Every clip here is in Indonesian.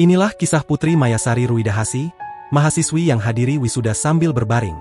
Inilah kisah Putri Mayasari Ruidahasi, mahasiswi yang hadiri wisuda sambil berbaring.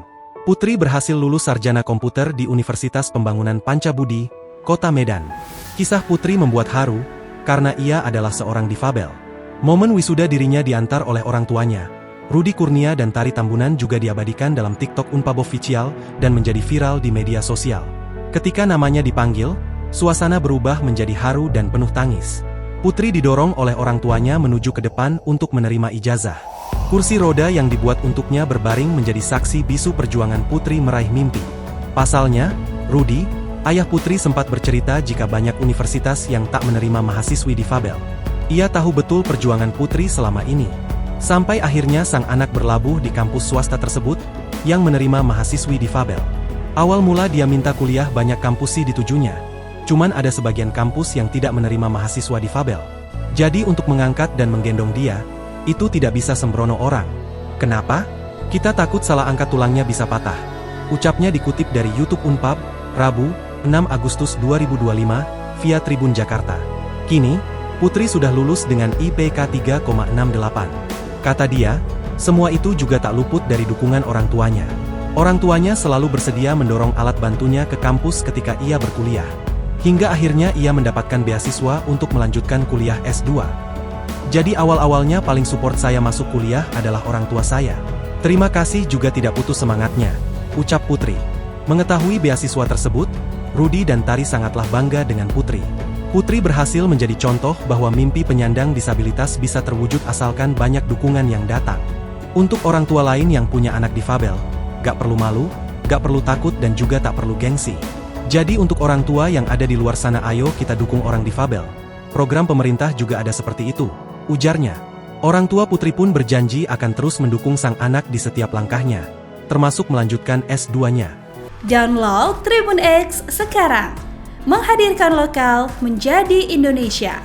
Putri berhasil lulus sarjana komputer di Universitas Pembangunan Pancabudi, Kota Medan. Kisah Putri membuat haru, karena ia adalah seorang difabel. Momen wisuda dirinya diantar oleh orang tuanya. Rudy Kurnia dan Tari Tambunan juga diabadikan dalam TikTok Unpab Official dan menjadi viral di media sosial. Ketika namanya dipanggil, suasana berubah menjadi haru dan penuh tangis. Putri didorong oleh orang tuanya menuju ke depan untuk menerima ijazah. Kursi roda yang dibuat untuknya berbaring menjadi saksi bisu perjuangan Putri meraih mimpi. Pasalnya, Rudy, ayah Putri sempat bercerita jika banyak universitas yang tak menerima mahasiswi difabel. Ia tahu betul perjuangan Putri selama ini. Sampai akhirnya sang anak berlabuh di kampus swasta tersebut, yang menerima mahasiswi difabel. Awal mula dia minta kuliah banyak kampus sih ditujunya. Cuman ada sebagian kampus yang tidak menerima mahasiswa difabel. Jadi untuk mengangkat dan menggendong dia, itu tidak bisa sembrono orang. Kenapa? Kita takut salah angkat tulangnya bisa patah. Ucapnya dikutip dari YouTube Unpab, Rabu, 6 Agustus 2025, via Tribun Jakarta. Kini, Putri sudah lulus dengan IPK 3,68. Kata dia, semua itu juga tak luput dari dukungan orang tuanya. Orang tuanya selalu bersedia mendorong alat bantunya ke kampus ketika ia berkuliah. Hingga akhirnya ia mendapatkan beasiswa untuk melanjutkan kuliah S2. Jadi awal-awalnya paling support saya masuk kuliah adalah orang tua saya. Terima kasih juga tidak putus semangatnya, ucap Putri. Mengetahui beasiswa tersebut, Rudy dan Tari sangatlah bangga dengan Putri. Putri berhasil menjadi contoh bahwa mimpi penyandang disabilitas bisa terwujud asalkan banyak dukungan yang datang. Untuk orang tua lain yang punya anak difabel, gak perlu malu, gak perlu takut dan juga tak perlu gengsi. Jadi untuk orang tua yang ada di luar sana, ayo kita dukung orang difabel. Program pemerintah juga ada seperti itu, ujarnya. Orang tua Putri pun berjanji akan terus mendukung sang anak di setiap langkahnya, termasuk melanjutkan S2-nya. Download Tribun X sekarang, menghadirkan lokal menjadi Indonesia.